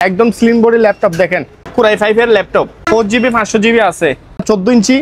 একদম slim body laptop দেখেন core i 5 এর ল্যাপটপ 4GB 500GB আছে 14 ইঞ্চি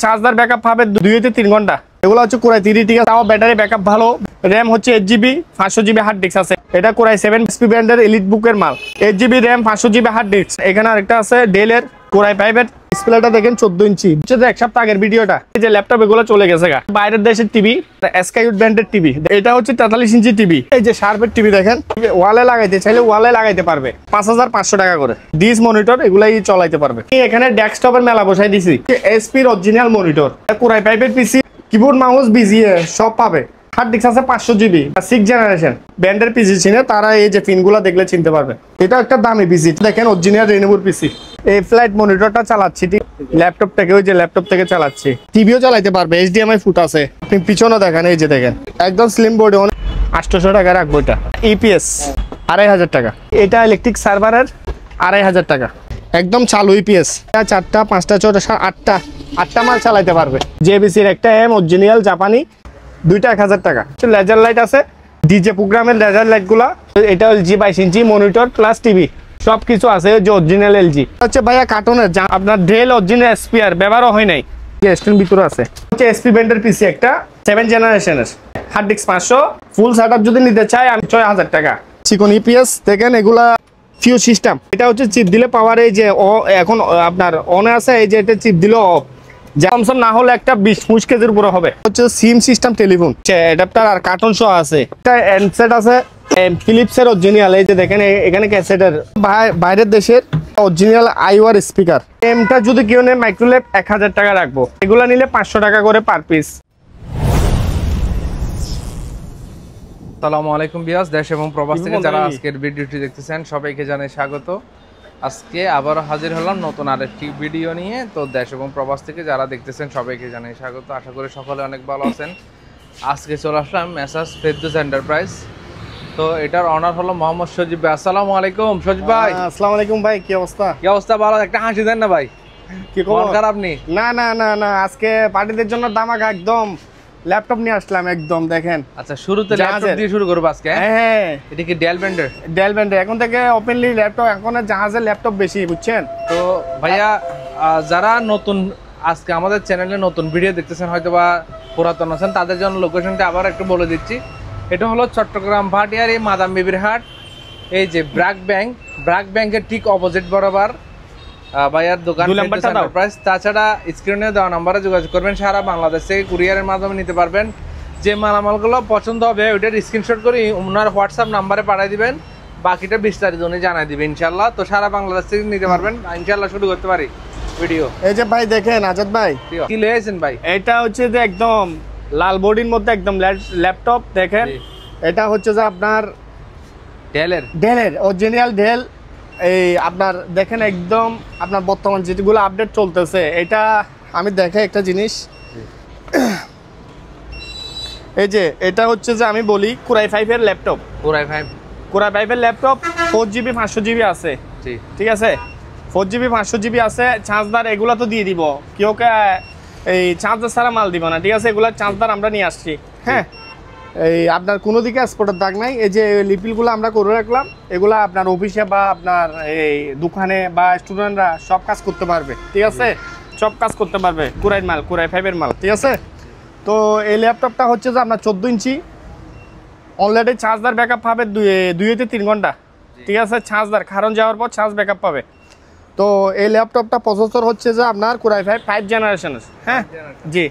চার্জার ব্যাকআপ পাবে 2 থেকে 3 ঘন্টা। এগুলো হচ্ছে কোরাই 3 ঠিক আছে, তাও ব্যাটারি ব্যাকআপ ভালো। র্যাম হচ্ছে 8GB 500GB হার্ড ডিস্ক আছে। এটা কোরাই 7 SP ব্র্যান্ডের এলিট বুকের মাল। 8GB RAM 500GB hard disk. এখানে আরেকটা আছে ডেলের কোরাই 5 এর ডিসপ্লেটা দেখেন 14 ইঞ্চি। হচ্ছে এক সপ্তাহ আগের ভিডিওটা, এই যে ল্যাপটপ এগুলো চলে গেছে গা বাইরের দেশের টিভি, এসকাইউট ব্র্যান্ডের টিভি। এটা হচ্ছে 43 ইঞ্চি টিভি। এই যে শার্পের টিভি দেখেন, ওয়ালে লাগাইতে চাইলে ওয়ালে লাগাইতে পারবে 5500 টাকা করে। ডিস মনিটর এগুলাই চালাইতে পারবে। এখানে ডেস্কটপের মেলা বসাই দিছি, এসপি এর অরিজিনাল মনিটর। কোরাই 5 এর পিসি, কিবোর্ড মাউস বিজিএ সব পাবে। হার্ড ডিস্ক আছে 500GB 6 জেনারেশন ব্র্যান্ডের পিসি চিনে তারা এই যে পিনগুলো দেখলে চিনতে পারবে। এটা একটা দামি পিসি দেখেন, অরিজিনাল রেনোভোর পিসি। এই ফ্লাইট মনিটরটা চালাচ্ছি ঠিক ল্যাপটপ থেকে, ওই যে ল্যাপটপ থেকে চালাচ্ছি। টিভিও চালাইতে পারবে, HDMI ফুট আছে। আপনি পিছনে দেখেন, এই যে দেখেন একদম স্লিম বোর্ড। 800 টাকা রাখবো এটা। ইপিএস 2500 টাকা। এটা ইলেকট্রিক সার্ভারের 2500 টাকা একদম চালু। ইপিএস 4টা 5টা 6টা 8টা মাল চালাইতে পারবে। জেবিসির একটা এম অরিজিনাল জাপানি, দুইটা 1000 টাকা। লেজার লাইট আছে, ডিজে প্রোগ্রামের লেজার লাইট গুলা। এটা LG 22 inch monitor plus TV সবকিছু আছে, যে অরিজিনাল এলজি হচ্ছে ভাইয়া কার্টুনের। আপনার ডেল অরিজিনাল এসপিআর ব্যবহারও হয় নাই, স্টেন ভিতরে আছে। হচ্ছে এসপি ব্র্যান্ডের পিসি একটা 7 জেনারেশনের, হার্ড ডিস্ক 500। ফুল সেটআপ যদি নিতে চাই আমি 6000 টাকা। চিকন ইপিএস দেখেন, এগুলা ফিউজ সিস্টেম। এটা হচ্ছে চিপ দিলে পাওয়ার, এই যে এখন আপনার অনে আছে, এই যে এটা চিপ দিলে অফ। জামসন না হলে একটা 20 কেজির উপরে হবে। হচ্ছে সিম সিস্টেম টেলিফোন, অ্যাডাপ্টার আর কার্টন সহ আছে। একটা হ্যান্ডসেট আছে ফিলিপসের অরিজিনাল, এই যে দেখেন এখানে ক্যাসেটের। বাইরের দেশের অরিজিনাল আইওয়ার স্পিকার। এমটা যদি কেউ নেয় মাইক্রোল্যাব 1000 টাকা রাখবো। এগুলো নিলে 500 টাকা করে পার পিস। আসসালামু আলাইকুম ভিউয়ার্স, দেশ এবং প্রবাস থেকে যারা আজকের ভিডিওটি দেখতেছেন সবাইকে জানাই স্বাগত। আজকে আবারও হাজির হলাম নতুন আরেকটি ভিডিও নিয়ে। তো দেশ এবং প্রবাস থেকে যারা দেখতেছেন সবাইকে জানাই স্বাগত। আশা করি সকলে অনেক ভালো আছেন। আজকে চলে আসলাম মেসার্স ফেরদৌস এন্টারপ্রাইজ। তো এটার অনার হলো মোহাম্মদ সজীব ভাই। আসসালামু আলাইকুম সজীব ভাই। আসসালামু আলাইকুম ভাই, কি অবস্থা? কি অবস্থা? ভালো, একটা হাসি দেন না ভাই। কি খবর? খারাপ নেই? না না না না, আজকে পার্টিদের জন্য দামাকা একদম ল্যাপটপ নিয়ে আসলাম একদম। দেখেন আচ্ছা, শুরুতে ল্যাপটপ দিয়ে শুরু করব আজকে। হ্যাঁ, এটা কি ডেল ব্র্যান্ডের? ডেল ব্র্যান্ডের। এখন থেকে ওপেনলি ল্যাপটপ, এখন জাহাজের ল্যাপটপ বেশি, বুঝছেন তো ভাইয়া। যারা নতুন আজকে আমাদের চ্যানেলে নতুন ভিডিও দেখতেছেন, হয়তো বা পুরাতন আছেন, তাদের জন্য লোকেশনটা আবার একটু বলে দিচ্ছি। এটা হলো চট্টগ্রাম ভাটিয়ার এই মাদাম বিবির হাট। এই যে ব্র্যাক ব্যাংকের ঠিক অপোজিট বরাবর ভাইয়ার দোকান এন্টারপ্রাইজ। তাছাড়া স্ক্রিনে দেওয়া নাম্বারে যোগাযোগ করবেন। সারা বাংলাদেশ থেকে কুরিয়ারের মাধ্যমে নিতে পারবেন। যে মালামালগুলো পছন্দ হবে ওইটার স্ক্রিনশট করে ওনার হোয়াটসঅ্যাপ নাম্বারে পাঠিয়ে দিবেন, বাকিটা বিস্তারিত উনি জানাই দিবেন ইনশাল্লাহ। তো সারা বাংলাদেশ থেকে নিতে পারবেন ইনশাল্লাহ। শুরু করতে পারি ভিডিও। এই যে ভাই দেখেন আজাদ ভাই, কি লয়েছেন ভাই? এটা হচ্ছে যে একদম লাল বডির মধ্যে একদম ল্যাপটপ দেখেন। এটা হচ্ছে যে আপনার ডেলের অরিজিনাল ডেল। এই আপনার দেখেন একদম আপনার বর্তমান যেগুলো আপডেট চলতেছে, এটা আমি দেখে একটা জিনিস। এই যে এটা হচ্ছে যে আমি বলি কোরাই 5 এর ল্যাপটপ। কোরাই 5 এর ল্যাপটপ 4GB 500GB আছে। ঠিক আছে, 4GB 500GB আছে। চার্জার এগুলা তো দিয়ে দিব, কেউকে এই চার্জার ছাড়া মাল দিব না। ঠিক আছে, এগুলা চার্জার আমরা নিয়ে আসছি। হ্যাঁ, এই আপনার কোনো দিকে স্পটের দাগ নাই। এই যে লিপিলগুলো আমরা করে রাখলাম, এগুলা আপনার অফিসে বা আপনার এই দোকানে বা স্টুডেন্টরা সব কাজ করতে পারবে। ঠিক আছে, সব কাজ করতে পারবে। কোরাই 5 এর মাল। ঠিক আছে, তো এই ল্যাপটপটা হচ্ছে যে আপনার 14 ইঞ্চি অলরেডি চার্জার ব্যাকআপ পাবে 2 থেকে 3 ঘন্টা। ঠিক আছে, চার্জার কারণ যাওয়ার পর চার্জ ব্যাকআপ পাবে। তো এই ল্যাপটপটা প্রসেসর হচ্ছে যে আপনার কোরাই 5 জেনারেশন। হ্যাঁ জি,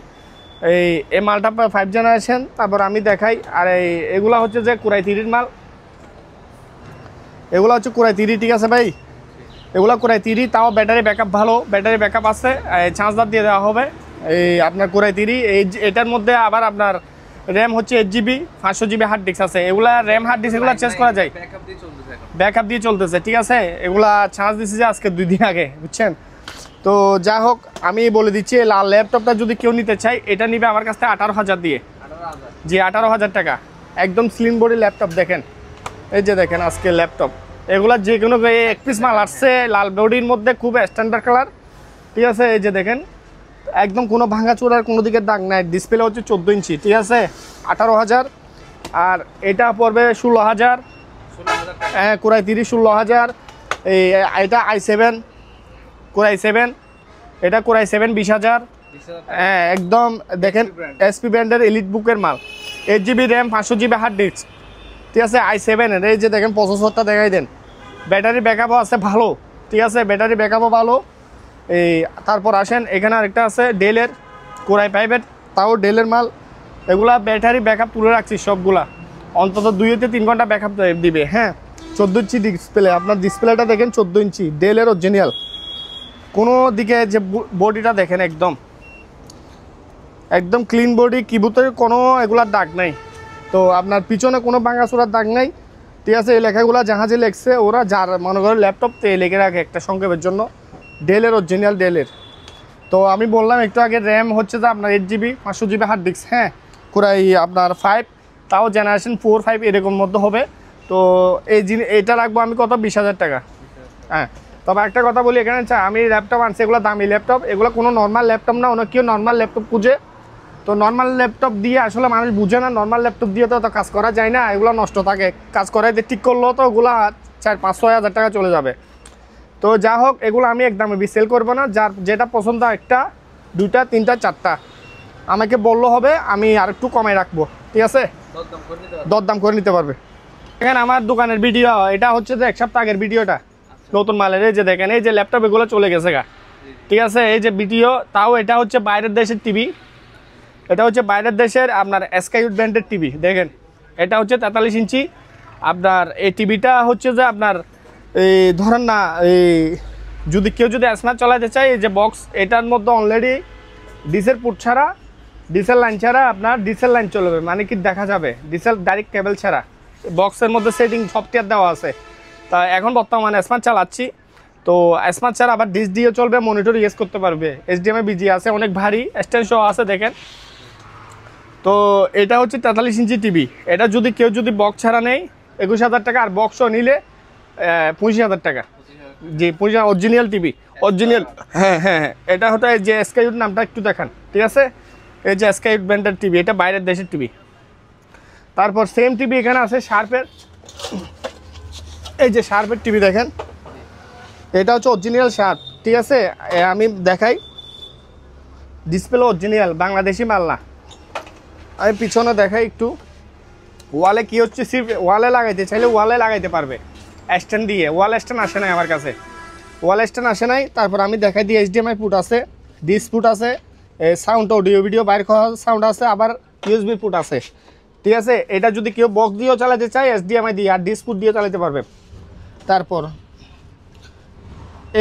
এই মালটা 5 জেনারেশন। তারপর আমি দেখাই। আর এগুলা হচ্ছে যে কোরাই 3 মাল। এগুলা হচ্ছে কোরাই 3। ঠিক আছে ভাই, এগুলা কোরাই 3, তাও ব্যাটারি ব্যাকআপ ভালো, ব্যাটারি ব্যাকআপ আছে। চার্জার দিয়ে দেওয়া হবে। এই আপনার কোরাই 3 এটার মধ্যে আবার আপনার র্যাম হচ্ছে 8GB 500GB হার্ড ডিস্ক আছে। এগুলা র্যাম হার্ড ডিস্ক এগুলা চেঞ্জ করা যায়, ব্যাকআপ দিয়ে চলতেছে। ঠিক আছে, এগুলা চার্জ দিছি যে আজকে 2 দিন আগে, বুঝছেন। তো যা হোক, আমি বলে দিচ্ছি লাল ল্যাপটপটা যদি কেউ নিতে চাই, এটা নিবে আমার কাছ থেকে 18,000 দিয়ে। জি, 18,000 টাকা একদম স্লিম বডি ল্যাপটপ। দেখেন এই যে দেখেন আজকে ল্যাপটপ এগুলা যে কোনো এক পিস মাল আসছে লাল বডির মধ্যে, খুব স্ট্যান্ডার্ড কালার। ঠিক আছে, এই যে দেখেন একদম কোনো ভাঙা চোরার কোনো দিকে দাগ নাই। ডিসপ্লে হচ্ছে 14 ইঞ্চি। ঠিক আছে, 18,000। আর এটা পড়বে 16,000। হ্যাঁ, কোরাই 30 16,000। এই এটা i7 Core i7, এটা Core i7 20,000। হ্যাঁ একদম দেখেন SP ব্র্যান্ডের এলিট বুকের মাল, 8GB RAM 500GB hard disk, ঠিক আছে। i7 এর এই যে দেখেন প্রসেসরটা দেখাই দেন, ব্যাটারি ব্যাকআপও আছে ভালো, ঠিক আছে, ব্যাটারি ব্যাকআপও ভালো। এই তারপর আসেন এখানে আরেকটা আছে ডেলের Core i5 এর, তাও ডেলের মাল। এগুলা ব্যাটারি ব্যাকআপ তুলে রাখছি সবগুলা, অন্তত 2 থেকে 3 ঘন্টা ব্যাকআপ দিবে। হ্যাঁ 14 ইঞ্চি ডিসপ্লে, আপনার ডিসপ্লেটা দেখেন 14 ইঞ্চি ডেলের অরিজিনাল। কোনো দিকে যে বডিটা দেখেন একদম একদম ক্লিন বডি, কিবোর্ডের কোনো এগুলার দাগ নাই, তো আপনার পিছনে কোনো ভাঙাচোরার দাগ নাই, ঠিক আছে। এই লেখাগুলো জাহাজে লেখছে ওরা, যার মনে করেন ল্যাপটপতে লিখে রাখে একটা সংক্ষেপের জন্য, ডেলের অরিজিনাল ডেলের। তো আমি বললাম একটু আগে র্যাম হচ্ছে যে আপনার 8GB 500GB হার্ড ডিস্ক, হ্যাঁ Core আপনার 5, তাও জেনারেশন 4, 5 এরকম মধ্যে হবে। তো এটা রাখবো আমি কত, 20,000 টাকা। হ্যাঁ তবে একটা কথা বলি এখানে, আমি ল্যাপটপ আনছি, এগুলো দামি ল্যাপটপ, এগুলো কোনো নর্মাল ল্যাপটপ না। অনেক কেউ নর্মাল ল্যাপটপ খুঁজে, তো নর্মাল ল্যাপটপ দিয়ে আসলে মানুষ বুঝে না, নর্মাল ল্যাপটপ দিয়ে তো কাজ করা যায় না, এগুলো নষ্ট থাকে, কাজ করাইতে ঠিক করলেও তো ওগুলো 4-5-6 হাজার টাকা চলে যাবে। তো যা হোক এগুলো আমি একদমই সেল করবো না, যার যেটা পছন্দ, একটা 2টা 3টা 4টা আমাকে বললো হবে, আমি আর একটু কমাই রাখবো, ঠিক আছে, দরদাম করে নিতে পারবে। এখানে আমার দোকানের ভিডিও, এটা হচ্ছে যে 1 সপ্তাহ আগের ভিডিওটা, নতুন মালের। এই যে দেখেন এই যে ল্যাপটপ এগুলো চলে গেছে গা, ঠিক আছে, এই যে ভিডিও, তাও এটা হচ্ছে বাইরের দেশের টিভি, এটা হচ্ছে বাইরের দেশের আপনার SKUT ব্র্যান্ডের টিভি। দেখেন এটা হচ্ছে 43 ইঞ্চি, আপনার এই টিভিটা হচ্ছে যে আপনার এই ধরেন না, এই যদি কেউ যদি স্মার্ট চালাতে চায়, এই যে বক্স, এটার মধ্যে অলরেডি ডিসেল পুট ছাড়া, ডিসেল লাইন ছাড়া আপনার ডিসেল লাইন চলবে, মানে কি দেখা যাবে ডিসেল ডাইরেক্ট কেবল ছাড়া, বক্সের মধ্যে সেটিং সফটওয়্যার দেওয়া আছে। তা এখন বর্তমানে স্মার্ট চালাচ্ছি, তো স্মার্ট ছাড়া আবার ডিস দিয়ে চলবে, মনিটর ইউজ করতে পারবে, HDMI BG আছে, অনেক ভারী স্ট্যান্ড সহ আছে দেখেন। তো এটা হচ্ছে 43 ইঞ্চি টিভি, এটা যদি কেউ যদি বক্স ছাড়া নেই 21,000 টাকা, আর বক্স নিলে 25,000 টাকা। জি 25 অরিজিনাল টিভি, অরিজিনাল। হ্যাঁ হ্যাঁ হ্যাঁ, এটা হচ্ছে যে SKUT নামটা একটু দেখান, ঠিক আছে, এই যে SKUT ব্র্যান্ডের টিভি, এটা বাইরের দেশের টিভি। তারপর সেম টিভি এখানে আছে শার্পের, এই যে শার্পের টিভি দেখেন, এটা হচ্ছে অরিজিনাল শার্প, ঠিক আছে। আমি দেখাই, ডিসপ্লে অরিজিনাল, বাংলাদেশি মাল না। আমি পিছনে দেখাই একটু, ওয়ালে কি হচ্ছে, ওয়ালে লাগাইতে চাইলে ওয়ালে লাগাইতে পারবে স্ট্যান্ড দিয়ে, ওয়াল স্ট্যান্ড আসে নাই আমার কাছে, ওয়াল স্ট্যান্ড আসে নাই। তারপর আমি দেখাই দিই HDMI পুট আছে, ডিস পুট আছে, সাউন্ড অডিও ভিডিও বাইর করা সাউন্ড আছে, আবার USB পুট আছে, ঠিক আছে। এটা যদি কেউ বক্স দিয়েও চালাতে চায় HDMI দিয়ে, আর ডিস পুট দিয়ে চালাতে পারবে। তারপর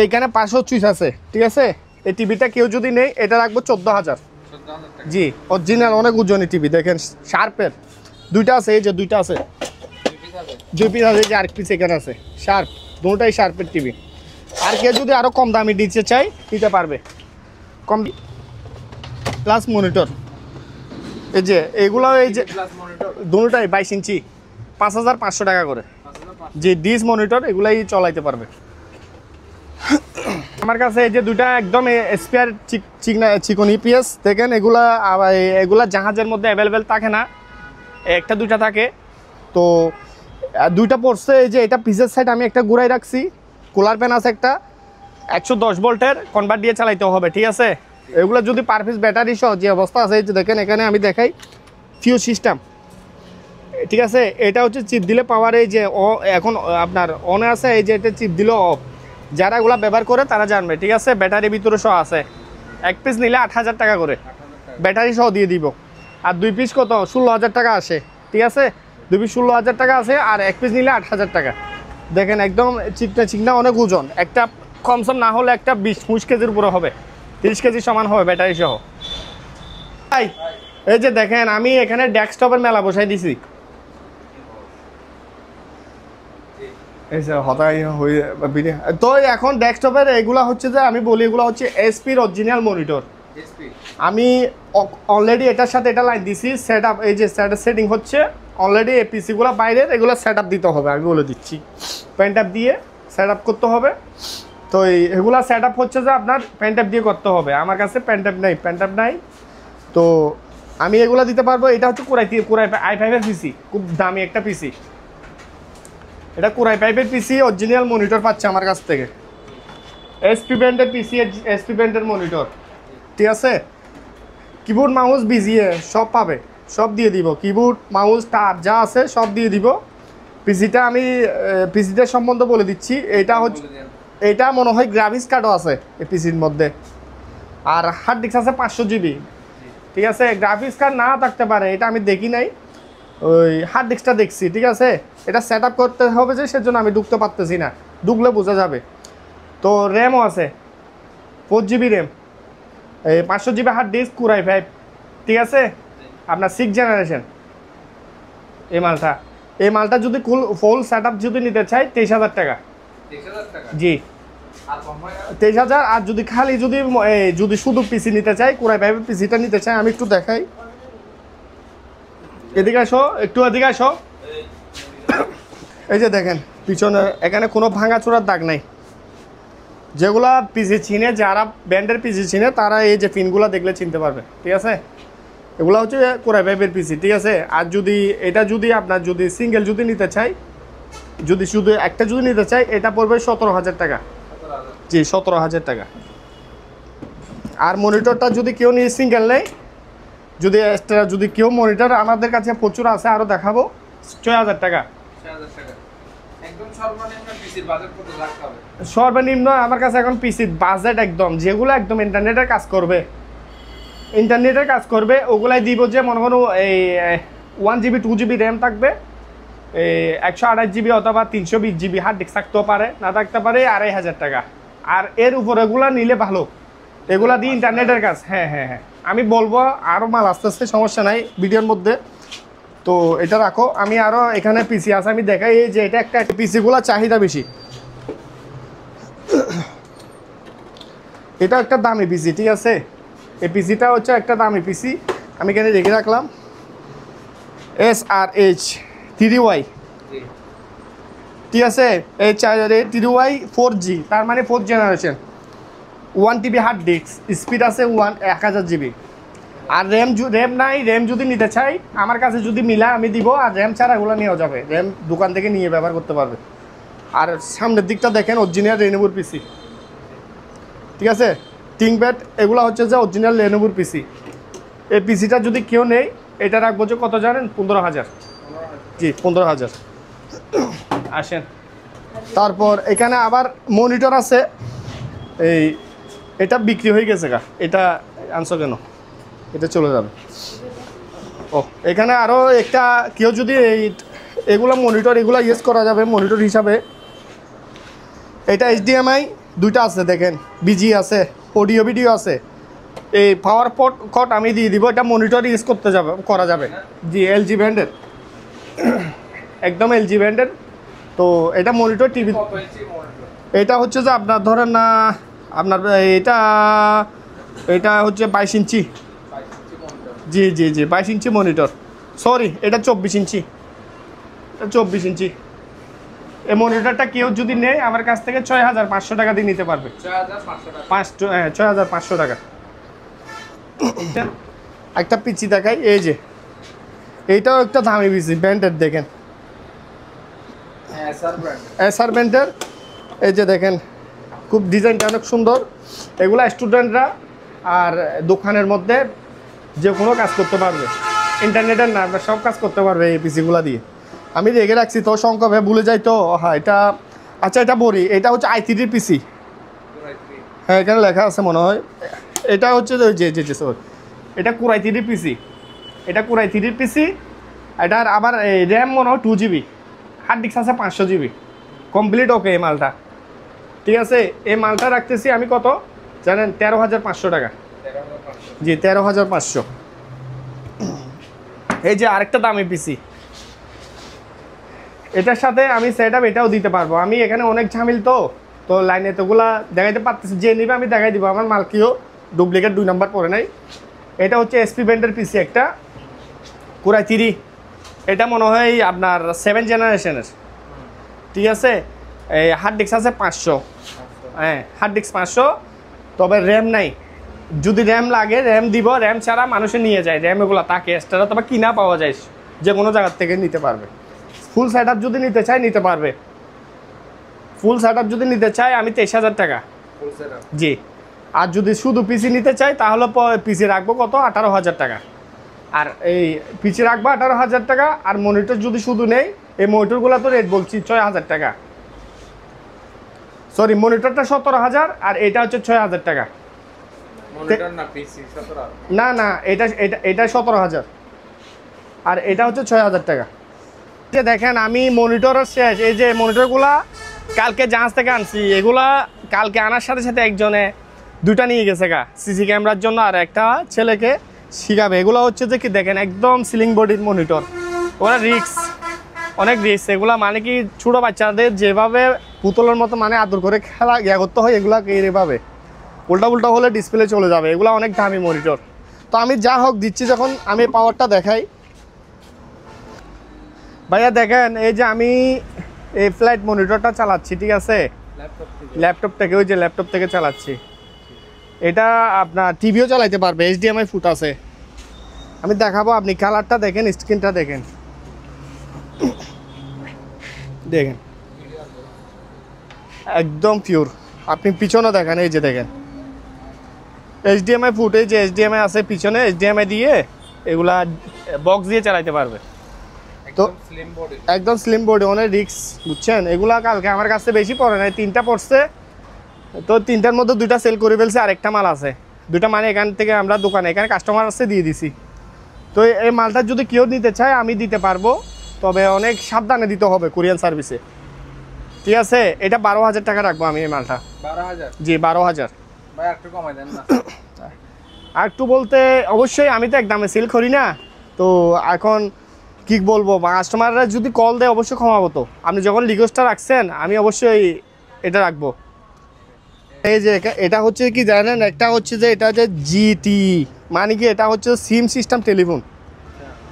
এইখানে 500 সুইচ আছে, ঠিক আছে। এই টিভিটা কেউ যদি নেই, এটা রাখবো 14,000। জি অরিজিনাল, অনেক ওজনের টিভি দেখেন, শার্পের 2টা আছে, এই যে 2টা আছে, 2 পিস আছে, যে আরেক পিস এখানে আছে, শার্প, দুটোটাই শার্পের টিভি। আর কেউ যদি আরও কম দামি দিতে চাই দিতে পারবে, কম প্লাস মনিটর, এই যে এগুলো, এই যে দুটোটাই 22 ইঞ্চি 5,500 টাকা করে। যে ডিস মনিটর এগুলাই চলাইতে পারবে। আমার কাছে এই যে 2টা একদম স্পেয়ার চিকন ইপিএস দেখেন, এগুলা জাহাজের মধ্যে অ্যাভেলেবেল থাকে না, 1-2টা থাকে। তো 2টা পড়ছে, এই যে এটা পিসের সাইড আমি একটা ঘুরাই রাখছি, কুলার ফ্যান আছে একটা, 110 ভোল্টের কনভার্ট দিয়ে চালাইতে হবে, ঠিক আছে। এগুলো যদি পার পিস ব্যাটারি সহ যে অবস্থা আছে, এই যে দেখেন এখানে আমি দেখাই ফিউজ সিস্টেম, ঠিক আছে। এটা হচ্ছে চিপ দিলে পাওয়ার, এই যে এখন আপনার অনে আছে, এই যে এটা চিপ দিলে অফ, যারা এগুলো ব্যবহার করে তারা জানবে, ঠিক আছে। ব্যাটারি ভিতরে সহ আছে, 1 পিস নিলে 8,000 টাকা করে ব্যাটারি সহ দিয়ে দিব, আর 2 পিস কত 16,000 টাকা আসে, ঠিক আছে। 2 পিস 16,000 টাকা আছে, আর 1 পিস নিলে 8,000 টাকা। দেখেন একদম চিকনা অনেক ওজন, একটা কমসম না হলে একটা 20 কেজির উপরে হবে, 30 কেজি সমান হবে ব্যাটারি সহ। এই যে দেখেন আমি এখানে ডেস্কটপের মেলা বসাই দিছি, তো এখন ডেস্কটপের এগুলা হচ্ছে যে আমি বলি এগুলো হচ্ছে এসপির অরিজিনাল মনিটর। আমি অলরেডি এটার সাথে এটা লাইন দিছি, সেট আপ, এই যে সেটিং হচ্ছে অলরেডি, এই পিসিগুলো বাইরের, এগুলো সেট আপ দিতে হবে, আমি বলে দিচ্ছি, পেন ট্যাপ দিয়ে সেট আপ করতে হবে। তো এগুলা সেট আপ হচ্ছে যে আপনার পেন ট্যাপ দিয়ে করতে হবে, আমার কাছে পেন ট্যাপ নাই, তো আমি এগুলা দিতে পারবো। এটা হচ্ছে Core i5 এর পিসি, খুব দামি একটা পিসি, এটা কুরাই পাইপের পিসি, অরিজিনাল মনিটর পাচ্ছে আমার কাছ থেকে। এসপি ব্র্যান্ডের পিসি, এসপি ব্র্যান্ডের মনিটর, ঠিক আছে। কিবোর্ড মাউস বিজিএ সব পাবে, সব দিয়ে দিব। কিবোর্ড মাউস টাচ যা আছে সব দিয়ে দিব। পিসিটা আমি পিসিটার সম্বন্ধে বলে দিচ্ছি। এটা হচ্ছে, এটা মনে হয় গ্রাফিক্স কার্ডও আছে এই পিসির মধ্যে, আর হার্ড ডিস্ক আছে 500 জিবি, ঠিক আছে। গ্রাফিক্স কার্ড না থাকতে পারে, এটা আমি দেখি নাই, ওই হার্ড ডিস্কটা দেখছি, ঠিক আছে। এটা সেট আপ করতে হবে যে, সেজন্য আমি ঢুকতে পারতেছি না, ঢুকলে বোঝা যাবে। তো র্যামও আছে 4 জিবি র্যাম, এই 500 জিবি হার্ড ডিস্ক, কুরাই 5, ঠিক আছে। আপনার 6 জেনারেশন এই মালটা যদি ফুল সেট আপ যদি নিতে চাই 23,000 টাকা। 23,000 টাকা জি, আর কম হয় না? 23,000। আর যদি খালি যদি শুধু পিসি নিতে চাই, কুরাই 5 পিসিটা নিতে চাই, আমি একটু দেখাই। এদিকে আসো, একটু এদিকে আসো। এই যে দেখেন পিছনে, এখানে কোনো ভাঙাচোরার দাগ নাই। যেগুলা পিসি চিনে, যারা ব্র্যান্ডের পিসি চিনে, তারা এই যে পিনগুলো দেখলে চিনতে পারবে, ঠিক আছে। এগুলো হচ্ছে কুরাই 5 পিসি, ঠিক আছে। আর যদি এটা যদি আপনার যদি সিঙ্গেল যদি নিতে চাই, যদি শুধু একটা যদি নিতে চাই, এটা পড়বে 17,000 টাকা। 17,000। জি, 17,000 টাকা। আর মনিটরটা যদি কেউ নিয়ে সিঙ্গেল নেই, যদি এক্সট্রা যদি কেউ মনিটর, আমাদের কাছে প্রচুর আছে, আরও দেখাবো, 6,000 টাকা। 6,000 টাকা। একদম সর্বনিম্ন পিসির বাজেট কত রাখতে হবে? সর্বনিম্ন আমার কাছে এখন পিসির বাজেট একদম, যেগুলো একদম ইন্টারনেটের কাজ করবে, ওগুলাই দিব। যে মনে করো এই 1 জিবি 2 জিবি র্যাম থাকবে, এই 128 জিবি অথবা 320 জিবি হার্ড ডিস্ক থাকতেও পারে, না থাকতে পারে, 2,500 টাকা। আর এর উপর এগুলা নিলে ভালো, এগুলা দিয়ে ইন্টারনেটের কাজ। হ্যাঁ, আমি বলবো আরও মাল আস্তে আস্তে, সমস্যা নাই ভিডিওর মধ্যে। তো এটা রাখো, আমি আরও এখানে পিসি আছে, আমি দেখাই। এই যে এটা একটা পিসিগুলো চাহিদা বেশি, এটা একটা দামি পিসি, ঠিক আছে। এই পিসিটা হচ্ছে একটা দামি পিসি, আমি এখানে রেখে রাখলাম। SRH 3Y, ঠিক আছে। এই 3Y 4G, তার মানে 4th generation, 1 TB hard disk, speed আছে 1000 জিবি। আর র্যাম নাই, র্যাম যদি নিতে চাই আমার কাছে যদি মিলা আমি দিব। আর র্যাম ছাড়া এগুলো নেওয়া যাবে, র্যাম দোকান থেকে নিয়ে ব্যবহার করতে পারবে। আর সামনের দিকটা দেখেন, অরিজিনাল লেনোভোর পিসি, ঠিক আছে। থিংকপ্যাড এগুলো হচ্ছে যে অরিজিনাল লেনোভোর পিসি। এই পিসিটা যদি কেউ নেই, এটা রাখবো যে কত জানেন? 15,000। জি, 15,000। আসেন, তারপর এখানে আবার মনিটর আছে। এটা বিক্রি হয়ে গেছে গা, এটা আনছো কেন? এটা চলে যাবে। ও, এখানে আরও একটা কেউ যদি এগুলো মনিটর এগুলো ইউজ করা যাবে মনিটর হিসাবে। এটা HDMI 2টা আছে, দেখেন, বিজি আছে, অডিও ভিডিও আছে। এই পাওয়ার কট আমি দিয়ে দিব, এটা মনিটর ইউজ করা যাবে। জি, LG ব্র্যান্ডের, একদম LG ব্র্যান্ডের। তো এটা মনিটর টিভি, কত ইঞ্চি মনিটর? এটা হচ্ছে যে আপনার ধরেন না, আপনার এটা হচ্ছে 22 ইঞ্চি। 22 ইঞ্চি মনিটর। জি 22 ইঞ্চি মনিটর, সরি এটা 24 ইঞ্চি, 24 ইঞ্চি। এই মনিটরটা কেউ যদি নেয় আমার কাছ থেকে 6,500 টাকা দিয়ে নিতে পারবে। 6,500 টাকা। 6,500 টাকা। একটা পিচি দেখাই, এই যে এইটাও একটা দামি পিসি, ব্র্যান্ডের, দেখেন SR ব্র্যান্ডের। এই যে দেখেন, খুব ডিজাইনটা অনেক সুন্দর। এগুলা স্টুডেন্টরা আর দোকানের মধ্যে যে কোনো কাজ করতে পারবে, ইন্টারনেটের না, সব কাজ করতে পারবে এই পিসিগুলো দিয়ে। আমি রেখে রাখছি তো, সংখ্যা ভুলে যাই তো। হ্যাঁ, এটা আচ্ছা, এটা বলি, এটা হচ্ছে i3 পিসি। হ্যাঁ, এখানে লেখা আছে মনে হয়। এটা হচ্ছে যে সর, এটা কুরাই 3 পিসি, এটা কুরাই 3 পিসি। এটার আবার র্যাম মনে হয় 2 জিবি, হার্ড ডিস্ক আছে 500 জিবি, কমপ্লিট ওকে এই মালটা, ঠিক আছে। এই মালটা রাখতেছি আমি কত জানেন? 13,500 টাকা। জি, 13,500। এই যে আরেকটা দামি পিসি, এটার সাথে আমি সেট আপ এটাও দিতে পারবো। আমি এখানে অনেক ঝামেল তো লাইনে তোগুলা দেখাইতে পারতেছি। যে নিবে আমি দেখাই দিব, আমার মালকিও ডুপ্লিকেট 2 নাম্বার পরে নাই। এটা হচ্ছে এসপি ব্র্যান্ডের পিসি, একটা কুরাই 3। এটা মনে হয় আপনার 7 জেনারেশনের, ঠিক আছে। এই হার্ড ডিস্ক আছে 500, হ্যাঁ, হার্ড ডিস্ক 500, তবে র্যাম নাই। যদি র্যাম লাগে র্যাম দিব, র্যাম ছাড়া মানুষে নিয়ে যায়, র্যাম এগুলো তাকে এক্সট্রা তবে কিনা পাওয়া যায়, যে কোনো জায়গার থেকে নিতে পারবে। ফুল সেট আপ যদি নিতে চাই নিতে পারবে। ফুল সেট আপ যদি নিতে চাই আমি 23,000 টাকা জি। আর যদি শুধু পিসি নিতে চাই তাহলে পিসি রাখবো কত 18,000 টাকা। আর এই পিসি রাখবো 18,000 টাকা। আর মনিটর যদি শুধু নেই, এই মনিটরগুলো তো রেট বলছি 6,000 টাকা, সরি মনিটরটা 17,000 আর এটা হচ্ছে 6,000 টাকা। না না, এটা এটা এটা 17,000 আর এটা হচ্ছে 6,000 টাকা। যে দেখেন আমি মনিটরের শেষ, এই যে মনিটরগুলা কালকে জাহাজ থেকে আনছি, এগুলা কালকে আনার সাথে সাথে একজনে দুটা নিয়ে গেছে গা সিসি ক্যামেরার জন্য, আর একটা ছেলেকে শিখাবে। এগুলো হচ্ছে যে কি দেখেন একদম সিলিং বডির মনিটর, ওরা রিক্স, অনেক রিক্স। এগুলা মানে কি ছোটো বাচ্চাদের যেভাবে পুতুলের মতো মানে আদর করে খেলা করতে হয়, এগুলা এইভাবে উল্টা উল্টা হলে ডিসপ্লে চলে যাবে। এগুলো অনেক দামি মনিটর। তো আমি যা হোক দিচ্ছি, যখন আমি পাওয়ারটা দেখাই ভাইয়া দেখেন, এই যে আমি এই ফ্লাইট মনিটরটা চালাচ্ছি, ঠিক আছে, ল্যাপটপ থেকে, ওই যে ল্যাপটপ থেকে চালাচ্ছি। এটা আপনার টিভিও চালাইতে পারবে, HDMI ফুট আছে। আমি দেখাবো, আপনি কালারটা দেখেন, স্ক্রিনটা দেখেন, দেখেন একদম পিওর। আপনি পিছনে দেখেন, এই যে দেখেন HDMI ফুট, এই যে HDMI আছে পিছনে, HDMI দিয়ে এগুলা বক্স দিয়ে চালাইতে পারবে। তো একদম স্লিম বডি, অনেক রিক্স, বুঝছেন। এগুলা কালকে আমার কাছে বেশি পড়ে নাই, 3টা পড়ছে। তো 3টার মধ্যে 2টা সেল করে ফেলছে, আরেকটা মাল আছে। 2টা মানে এখান থেকে আমরা দোকানে, এখানে কাস্টমার আছে, দিয়ে দিছি। তো এই মালটা যদি কেউ নিতে চায় আমি দিতে পারবো, তবে অনেক সাবধানে দিতে হবে কুরিয়ান সার্ভিসে, ঠিক আছে। এটা 12,000 টাকা রাখবো আমি এই মালটা। 12,000 জি 12,000। ভাই একটু কমাই দেন না। আর একটু বলতে অবশ্যই আমি তো একদমে সেল করি না, তো এখন কি বলবো, কাস্টমাররা যদি কল দেয় অবশ্যই কমাবো। তো আপনি যখন রিকোয়েস্টটা রাখছেন আমি অবশ্যই এটা রাখবো। এই যে এটা হচ্ছে কি জানেন, একটা হচ্ছে যে এটা হচ্ছে GT, মানে কি এটা হচ্ছে সিম সিস্টেম টেলিফোন,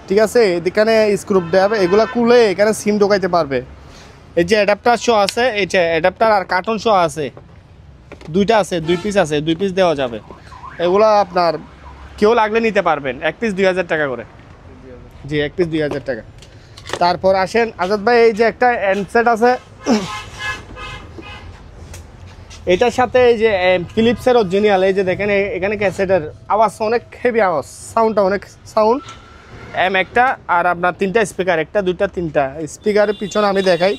ঠিক আছে। এখানে স্ক্রুপ দেবে, এগুলা খুলে এখানে সিম ঢোকাইতে পারবে। এই যে অ্যাডাপ্টার শো আছে, এই যে অ্যাডাপ্টার আর কার্টন শো আছে, 2টা আছে, 2 পিস আছে, 2 পিস দেওয়া যাবে। এগুলো আপনার কেউ লাগলে নিতে পারবেন, 1 পিস 2,000 টাকা করে। জি 1 পিস 2,000 টাকা। তারপর আসেন আজাদ ভাই, এই যে একটা হ্যান্ডসেট আছে, এটার সাথে এই যে ফিলিপসের অরিজিনাল, এই যে দেখেন এখানে ক্যাসেটের আওয়াজ অনেক হেভি আওয়াজ, সাউন্ডটা অনেক সাউন্ড। একটা আর আপনার 3টা স্পিকার, 1টা 2টা 3টা স্পিকারের পিছনে আমি দেখাই,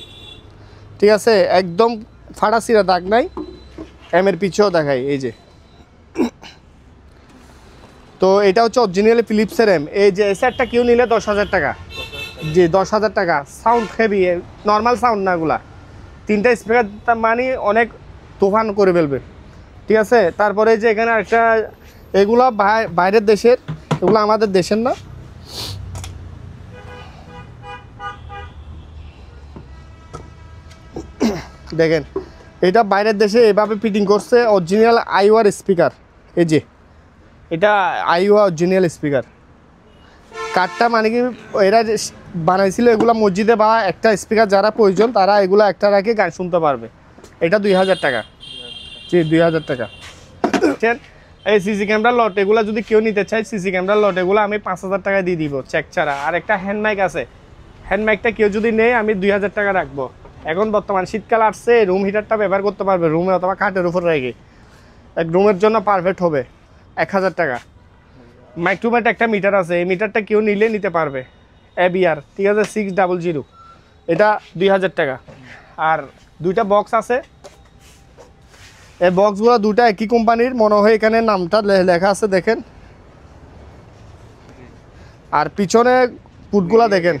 ঠিক আছে, একদম ফাটা সিরা দাগ নাই। এর পিছেও দেখাই, এই যে। তো এটা হচ্ছে অরিজিনালি ফিলিপসের এই যে সেটটা কেউ নিলে 10,000 টাকা। জি 10,000 টাকা। সাউন্ড হেভি, নর্মাল সাউন্ড না, এগুলা 3টা স্পিকার মানে অনেক তুফান করে ফেলবে, ঠিক আছে। তারপরে যে এখানে একটা, এগুলা বাইরের দেশের, এগুলো আমাদের দেশের না। দেখেন এটা বাইরের দেশে এভাবে ফিটিং করছে, অরিজিনাল আইওয়ার স্পিকার। এই যে এটা আইওয়া অরিজিনাল স্পিকার। কাঠটা মানে কি এরা বানাইছিল, এগুলা মসজিদে বা একটা স্পিকার যারা প্রয়োজন তারা এগুলো একটা রাখে গান শুনতে পারবে। এটা 2,000 টাকা। জি 2,000 টাকা। এই সিসি ক্যামেরা লট, এগুলো যদি কেউ নিতে চায় সিসি ক্যামেরা লট, এগুলো আমি 5,000 টাকায় দিয়ে দিব চেক ছাড়া। আর একটা হ্যান্ড মাইক আছে, হ্যান্ড মাইকটা কেউ যদি নেয় আমি 2,000 টাকা রাখবো। এখন বর্তমান শীতকাল আসছে, রুম হিটারটা ব্যবহার করতে পারবে রুমে অথবা খাটের উপর রেখে, এক রুমের জন্য পারফেক্ট হবে। 1,000 টাকা। মাইক টু মাইক একটা মিটার আছে, এই মিটারটা কেউ নিলে নিতে পারবে, ABR, ঠিক আছে, 600, এটা 2,000 টাকা। আর 2টা বক্স আছে, এই বক্সগুলো 2টা একই কোম্পানির মনে হয়, এখানে নামটা লেখা আছে দেখেন। আর পিছনে পুটগুলা দেখেন,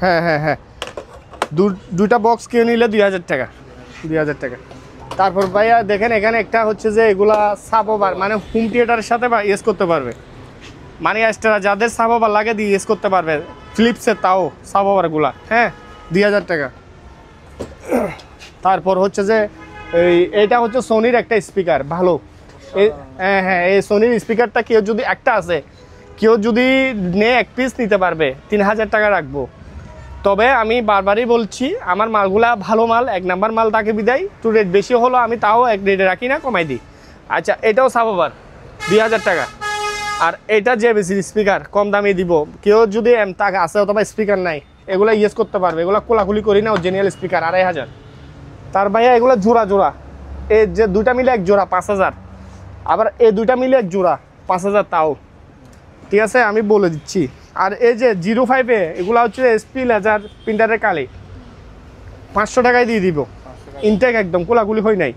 হ্যাঁ হ্যাঁ হ্যাঁ, 2টা বক্স কেউ নিলে 2,000 টাকা, 2,000 টাকা। তারপর ভাইয়া দেখেন এখানে একটা হচ্ছে যে এগুলা সাবওভার, মানে হোম থিয়েটারের সাথে ইউজ করতে পারবে, মানে এক্সট্রা যাদের সাবওভার লাগে দিয়ে ইউজ করতে পারবে, ফিলিপসের তাও সাবওভারগুলা, হ্যাঁ 2,000 টাকা। তারপর হচ্ছে যে এইটা হচ্ছে সোনির একটা স্পিকার, ভালো। হ্যাঁ হ্যাঁ, এই সোনির স্পিকারটা কেউ যদি একটা আছে, কেউ যদি নেয় 1 পিস নিতে পারবে, 3,000 টাকা রাখবো। তবে আমি বারবারই বলছি আমার মালগুলা ভালো মাল, 1 নাম্বার মাল তাকে বিদায়, একটু রেট বেশি হলো আমি তাও এক রেটে রাখি না, কমাই দিই। আচ্ছা এটাও সাবওভার 2,000 টাকা। আর এটা JBC স্পিকার কম দামে দিব, কেউ যদি তাকে আছে অথবা স্পিকার নাই এগুলো ইউজ করতে পারবে, এগুলো কোলাকুলি করি না, অরিজিনাল স্পিকার 2500। তার ভাইয়া এগুলো জোড়া জোড়া, এই যে দুইটা মিলে এক জোড়া 5000, আবার এই দুইটা মিলে এক জোড়া 5000 তাও, ঠিক আছে আমি বলে দিচ্ছি। আর এই যে 05-এ এগুলো হচ্ছে এসপি লেজার প্রিন্টারের কালি, 500 টাকায় দিয়ে দিব, ইনটেক একদম কোলাকুলি হয় নাই।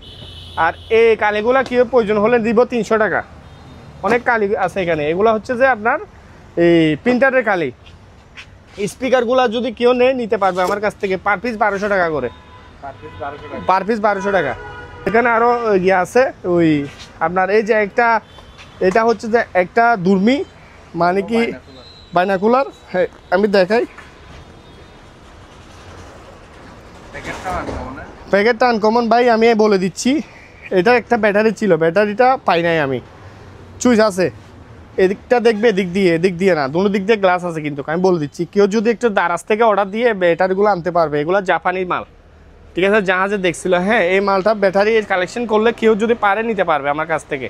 আর এই কালিগুলা কি প্রয়োজন হলে দিব 300 টাকা, অনেক কালি আছে এখানে। এগুলো হচ্ছে যে আপনার এই প্রিন্টারের কালি। স্পিকারগুলো যদি কেউ নেয় নিতে পারবে আমার কাছ থেকে, পার পিস 1200 টাকা করে, পার পিস 1200 টাকা। এখানে আরও ইয়ে আছে ওই আপনার এই যে একটা, এটা হচ্ছে যে একটা দুর্মি মানে কি বাইনাকুলার, হ্যাঁ আমি দেখাই, প্যাকেটটা আনকমন ভাই, আমি বলে দিচ্ছি। এটা একটা ব্যাটারি ছিল, ব্যাটারিটা পাই নাই আমি, চুইস আছে এদিকটা দেখবে, এদিক দিয়ে না, দুটো দিক দিয়ে গ্লাস আছে। কিন্তু আমি বলে দিচ্ছি, কেউ যদি একটু দারাজ থেকে অর্ডার দিয়ে ব্যাটারিগুলো আনতে পারবে, এগুলো জাপানি মাল, ঠিক আছে, জাহাজে দেখছিল। হ্যাঁ এই মালটা ব্যাটারি কালেকশন করলে কেউ যদি পারে নিতে পারবে আমার কাছ থেকে,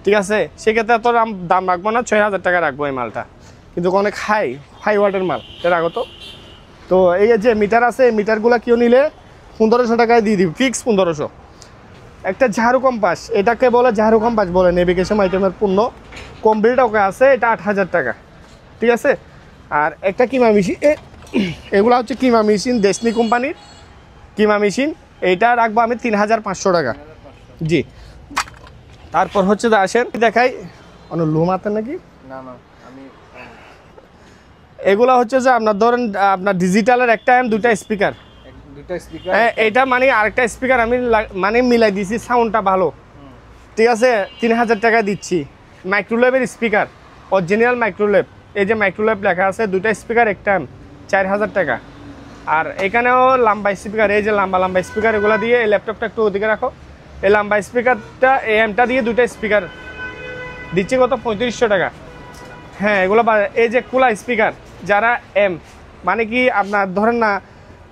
ঠিক আছে। সেক্ষেত্রে এত দাম রাখবো না, 6000 টাকা রাখবো এই মালটা, কিন্তু অনেক হাই ওয়াটের মাল, এটা রাখো তো। তো এই যে মিটার আছে, এই মিটারগুলো কেউ নিলে 1500 টাকায় দিয়ে দিবি, ফিক্স 1500। একটা ঝাড়ু কম্পাস, এটাকে বলে ঝাড়ু কম্পাস বলে, নেভিগেশন আইটেমের পণ্য, কমপ্লিট ওকে আছে, এটা 8000 টাকা, ঠিক আছে। আর একটা কিমা মেশিন, এগুলো হচ্ছে কিমা মেশিন, দেশনি কোম্পানির কিমা মেশিন, এইটা রাখবো আমি 3500 টাকা, জি। তারপর হচ্ছে যে আসেন দেখাই, অনেক লো মাতে নাকি না না আমি, এগুলো হচ্ছে যে আপনার ধরেন আপনার ডিজিটালের একটা দুইটা স্পিকার, এটা মানে আরেকটা স্পিকার আমি মানে মিলাই দিছি, সাউন্ডটা ভালো, ঠিক আছে, 3000 টাকা দিচ্ছি। মাইক্রোলেভের স্পিকার, অরিজিনাল মাইক্রোলেভ, এই যে মাইক্রোলেভ লেখা আছে, দুইটা স্পিকার একটা 4000 টাকা। আর এখানেও লম্বা স্পিকার, এই যে লম্বা স্পিকার, এগুলো দিয়ে এই ল্যাপটপটা একটু ওদিকে রাখো, এই লম্বা স্পিকারটা এমটা দিয়ে দুইটা স্পিকার দিচ্ছি কত 3500 টাকা। হ্যাঁ এগুলো, এই যে কুলা স্পিকার, যারা এম মানে কি আপনার ধরেন না